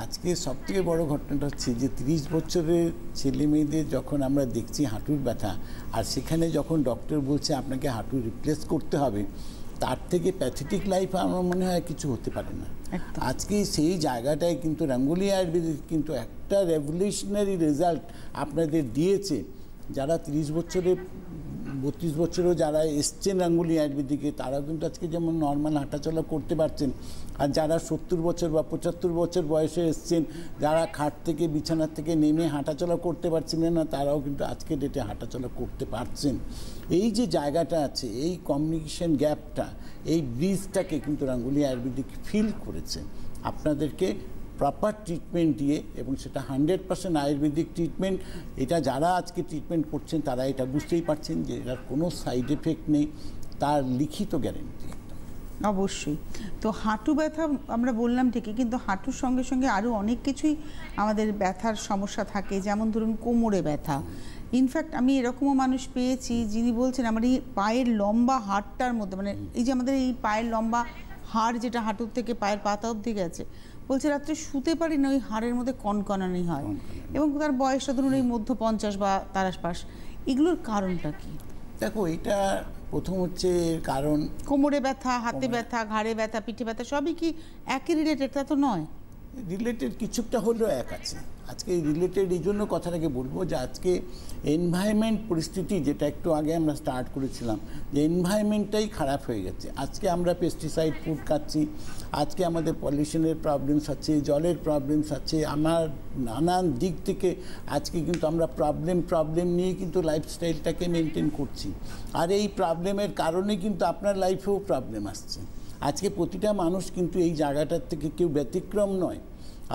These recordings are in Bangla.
আজকে সবথেকে বড় ঘটনাটা হচ্ছে যে 30 বছরের ছেলে মেয়েদের যখন আমরা দেখছি হাঁটুর ব্যথা, আর সেখানে যখন ডক্টর বলছে আপনাকে হাঁটু রিপ্লেস করতে হবে, তার থেকে প্যাথেটিক লাইফ আমার মনে হয় কিছু হতে পারে না। আজকে সেই জায়গাটায় কিন্তু রাঙ্গুলি আয়ুর্বেদিক কিন্তু একটা রেভলিউশনারি রেজাল্ট আপনাদের দিয়েছে। যারা 30 বছরে 32 বছরেও যারা এসছেন রাঙ্গুলি আয়ুর্বেদিকে, তারাও কিন্তু আজকে যেমন নর্মাল হাঁটাচলা করতে পারছেন। আর যারা 70 বছর বা 75 বছর বয়সে এসছেন, যারা খাট থেকে বিছানার থেকে নেমে হাঁটাচলা করতে পারছিলেন না, তারাও কিন্তু আজকে ডেটে হাঁটাচলা করতে পারছেন। এই যে জায়গাটা আছে, এই কমিউনিকেশন গ্যাপটা, এই ব্রিজটাকে কিন্তু রাঙ্গুলি আয়ুর্বেদিক ফিল করেছে আপনাদেরকে প্রপার ট্রিটমেন্ট দিয়ে, এবং সেটা 100% আয়ুর্বেদিক ট্রিটমেন্ট। এটা যারা আজকে ট্রিটমেন্ট করছেন তারা এটা বুঝতেই পারছেন যে এটার কোনো সাইড এফেক্ট নেই, তার লিখিত গ্যারেন্টি। অবশ্যই। তো হাঁটু ব্যথা আমরা বললাম ঠিকই, কিন্তু হাঁটুর সঙ্গে সঙ্গে আরও অনেক কিছুই আমাদের ব্যথার সমস্যা থাকে, যেমন ধরুন কোমরে ব্যথা। ইনফ্যাক্ট আমি এরকমও মানুষ পেয়েছি যিনি বলছেন আমার এই পায়ের লম্বা হাড়টার মধ্যে, মানে এই যে আমাদের এই পায়ের লম্বা হাড় যেটা হাঁটুর থেকে পায়ের পাতা অবধি গেছে, বলছে রাত্রে শুতে পারি না, ওই হাড়ের মধ্যে কনকনানি হয়, এবং তার বয়সটা ধরুন এই মধ্য 50 বা তার আশপাশ। এগুলোর কারণটা কি? দেখো, এটা প্রথম হচ্ছে কারণ কোমরে ব্যথা, হাতে ব্যথা, ঘাড়ে ব্যথা, পিঠে ব্যথা সবই কি একই রিলেটেড? তা তো নয়। রিলেটেড কিছুটা হলেও এক আছে। আজকে রিলেটেড এই জন্য কথাটাকে বলবো যে আজকে এনভায়রনমেন্ট পরিস্থিতি, যেটা একটু আগে আমরা স্টার্ট করেছিলাম, যে এনভায়রনমেন্টটাই খারাপ হয়ে গেছে। আজকে আমরা পেস্টিসাইড ফুড খাচ্ছি, আজকে আমাদের পলিউশনের প্রবলেমস আছে, জলের প্রবলেমস আছে, আমার নানান দিক থেকে আজকে কিন্তু আমরা প্রবলেম নিয়ে কিন্তু লাইফস্টাইলটাকে মেনটেন করছি। আর এই প্রবলেমের কারণে কিন্তু আপনার লাইফেও প্রবলেম আসছে। আজকে প্রতিটা মানুষ কিন্তু এই জায়গাটার থেকে কেউ ব্যতিক্রম নয়।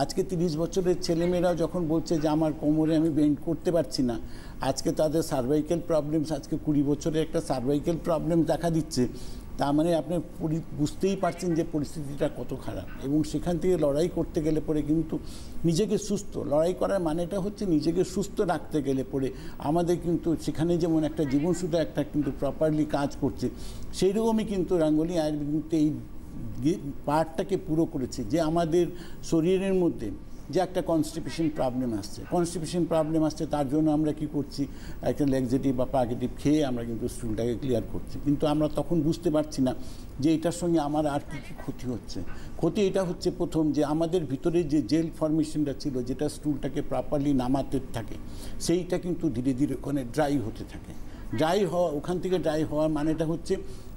আজকে 30 বছরের ছেলেমেয়েরাও যখন বলছে যে আমার কোমরে আমি বেন্ড করতে পারছি না, আজকে তাদের সার্ভাইকাল প্রবলেমস, আজকে 20 বছরের একটা সার্ভাইকাল প্রবলেম দেখা দিচ্ছে, তার মানে আপনি বুঝতেই পারছেন যে পরিস্থিতিটা কত খারাপ। এবং সেখান থেকে লড়াই করতে গেলে পরে কিন্তু নিজেকে সুস্থ, লড়াই করার মানেটা হচ্ছে নিজেকে সুস্থ রাখতে গেলে পরে আমাদের কিন্তু সেখানে যেমন একটা জীবনসূত্র একটা কিন্তু প্রপারলি কাজ করছে, সেই রকমই কিন্তু রাঙ্গুলি আয়ুর্বেদিক এই পার্টটাকে পুরো করেছে। যে আমাদের শরীরের মধ্যে যে একটা কনস্টিপেশন প্রবলেম আসছে, তার জন্য আমরা কি করছি, একটা ল্যাক্সেটিভ বা প্রাকৃতিক খেয়ে আমরা কিন্তু স্টুলটাকে ক্লিয়ার করছি। কিন্তু আমরা তখন বুঝতে পারছি না যে এটার সঙ্গে আমার আর কী কী ক্ষতি হচ্ছে। ক্ষতি এটা হচ্ছে প্রথম, যে আমাদের ভিতরে যে জেল ফর্মেশনটা ছিল, যেটা স্টুলটাকে প্রপারলি নামাতে থাকে, সেইটা কিন্তু ধীরে ধীরে ওখানে ড্রাই হতে থাকে। ওখান থেকে ড্রাই হওয়ার মানেটা হচ্ছে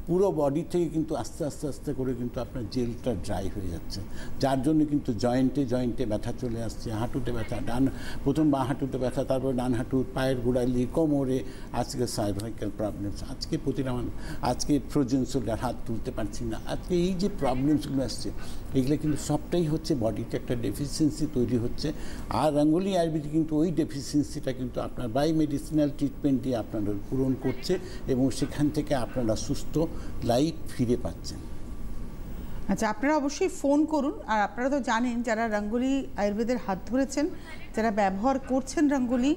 পুরো বডি থেকে কিন্তু আস্তে আস্তে আস্তে করে কিন্তু আপনার জেলটা ড্রাই হয়ে যাচ্ছে, যার জন্য কিন্তু জয়েন্টে ব্যথা চলে আসছে, হাঁটুতে ব্যথা, প্রথম বাঁ হাঁটুতে ব্যথা, তারপর ডান হাঁটু, পায়ের গোড়ালি, কোমরে, আজকে সার্ভাইকাল প্রবলেমস, আজকে প্রতিটা মানুষ আজকে ফ্রোজেন শোল্ডার, হাত তুলতে পারছি না। আজকে এই যে প্রবলেমসগুলো আসছে, এগুলো কিন্তু সবটাই হচ্ছে বডিতে একটা ডেফিসিয়েন্সি তৈরি হচ্ছে। আর রাঙ্গুলি আয়ুর্বেদিক কিন্তু ওই ডেফিসিয়েন্সিটা কিন্তু আপনার বাই মেডিসিনাল ট্রিটমেন্ট দিয়ে আপনাদের পূরণ করছে, এবং সেখান থেকে আপনারা সুস্থ লাইফ ফিরে পাচ্ছেন। আচ্ছা, আপনারা অবশ্যই ফোন করুন। আর আপনারা তো জানেন, যারা রাঙ্গুলি আয়ুর্বেদের হাত ধরেছেন, যারা ব্যবহার করছেন রাঙ্গুলি,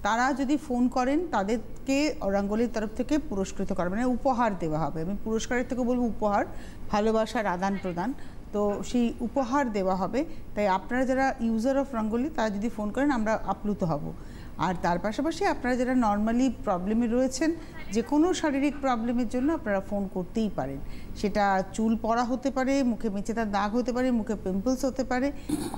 তারা যদি ফোন করেন তাদেরকে রাঙ্গুলির তরফ থেকে পুরস্কৃত করা, মানে উপহার দেওয়া হবে। আমি পুরস্কারের থেকে বলবো উপহার, ভালোবাসার আদান প্রদান, তো সেই উপহার দেওয়া হবে। তাই আপনারা যারা ইউজার অফ রাঙ্গুলি, তারা যদি ফোন করেন আমরা আপ্লুত হব। আর তার পাশাপাশি আপনারা যারা নর্মালি প্রবলেমে রয়েছেন, যে কোনো শারীরিক প্রবলেমের জন্য আপনারা ফোন করতেই পারেন। সেটা চুল পড়া হতে পারে, মুখে মেচেদার দাগ হতে পারে, মুখে পিম্পলস হতে পারে,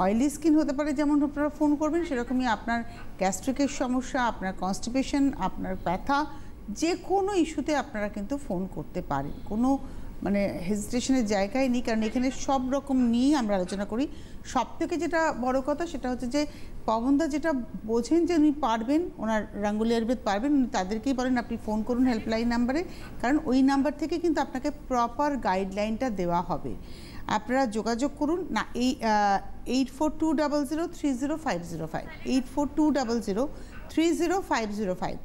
অয়েলি স্কিন হতে পারে, যেমন আপনারা ফোন করবেন সেরকমই আপনার গ্যাস্ট্রিকের সমস্যা, আপনার কনস্টিপেশন, আপনার ব্যথা, যে কোনো ইস্যুতে আপনারা কিন্তু ফোন করতে পারেন। কোনো মানে হেজিটেশনের জায়গায় নেই, কারণ এখানে সব রকম নিয়েই আমরা আলোচনা করি। সব থেকে যেটা বড় কথা সেটা হচ্ছে যে পবনদা যেটা বোঝেন যে উনি পারবেন, ওনার রাঙ্গুলি আয়ুর্বেদ পারবেন, উনি তাদেরকেই বলেন আপনি ফোন করুন হেল্পলাইন নাম্বারে, কারণ ওই নাম্বার থেকে কিন্তু আপনাকে প্রপার গাইডলাইনটা দেওয়া হবে। আপনারা যোগাযোগ করুন না, এই 8420030505, 8420030505,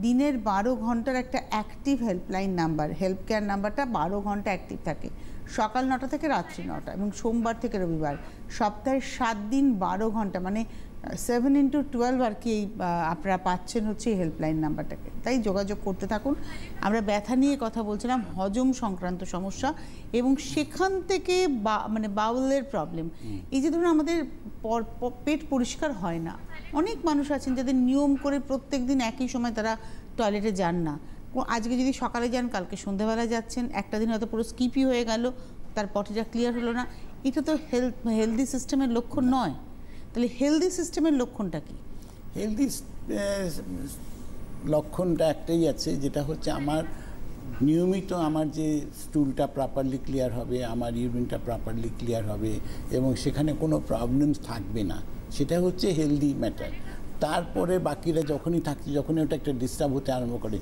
দিনের 12 ঘন্টার একটা active helpline number. Help care নাম্বারটা 12 ঘন্টা অ্যাক্টিভ থাকে, সকাল 9টা থেকে রাত্রি 9টা, এবং সোমবার থেকে রবিবার, সপ্তাহে 7 দিন 12 ঘন্টা, মানে 7x12 আর কি আপনারা পাচ্ছেন হচ্ছে এই হেল্পলাইন নাম্বারটাকে। তাই যোগাযোগ করতে থাকুন। আমরা ব্যথা নিয়ে কথা বলছিলাম, হজম সংক্রান্ত সমস্যা, এবং সেখান থেকে মানে বাউলের প্রবলেম। এই যে ধরুন আমাদের পেট পরিষ্কার হয় না, অনেক মানুষ আছেন যাদের নিয়ম করে প্রত্যেক দিন একই সময় তারা টয়লেটে যান না। আজকে যদি সকালে যান, কালকে সন্ধ্যাবেলা যাচ্ছেন, একটা দিন হয়তো পুরো স্কিপই হয়ে গেল, তার পটিটা ক্লিয়ার হলো না। এটা তো হেলদি সিস্টেমের লক্ষণ নয়। তাহলে হেলদি সিস্টেমের লক্ষণটা কি? হেলদি লক্ষণটা একটাই আছে, যেটা হচ্ছে আমার নিয়মিত আমার যে স্টুলটা প্রপারলি ক্লিয়ার হবে, আমার ইউরিনটা প্রপারলি ক্লিয়ার হবে, এবং সেখানে কোনো প্রবলেমস থাকবে না, সেটা হচ্ছে হেলদি ম্যাটার। তারপরে বাকিরা যখনই থাকছে, যখনই ওটা একটা ডিস্টার্ব হতে আরম্ভ করে,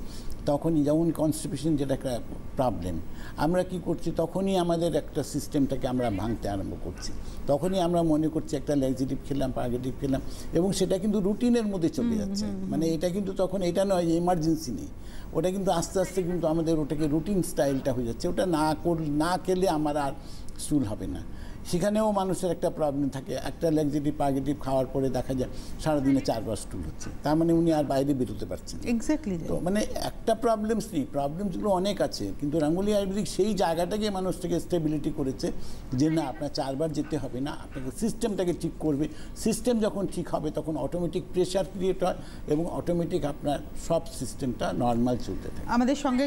তখনই যেমন কনস্টিপেশন যেটা একটা প্রবলেম, আমরা কি করছি, তখনই আমাদের একটা সিস্টেমটাকে আমরা ভাঙতে আরম্ভ করছি। তখনই আমরা মনে করছি একটা ল্যাক্সেটিভ খেলাম, পার্গেটিভ খেলাম, এবং সেটা কিন্তু রুটিনের মধ্যে চলে যাচ্ছে। মানে এটা কিন্তু তখন এটা নয় যে এমার্জেন্সি নেই, ওটা কিন্তু আস্তে আস্তে কিন্তু আমাদের ওটাকে রুটিন স্টাইলটা হয়ে যাচ্ছে। ওটা না খেলে আমার আর স্টুল হবে না। সেখানেও মানুষের একটা প্রবলেম থাকে, একটা ল্যাক্সেটিভ পার্গেটিভ খাওয়ার পরে দেখা যায় সারাদিনে 4বার স্টুল হচ্ছে, তার মানে উনি আর বাইরে বেরোতে পারছেন। এক্স্যাক্টলি। তো মানে একটা প্রবলেমস নেই, প্রবলেমসগুলো অনেক আছে, কিন্তু রাঙ্গুলি আয়ুর্বেদিক সেই জায়গাটাকে মানুষটাকে স্টেবিলিটি করেছে যে না, আপনার 4বার যেতে হবে না, আপনাকে সিস্টেমটাকে ঠিক করবে। সিস্টেম যখন ঠিক হবে তখন অটোমেটিক প্রেশার ক্রিয়েট হয়, এবং অটোমেটিক আপনার সব সিস্টেমটা নর্মাল চলতে থাকে। আমাদের সঙ্গে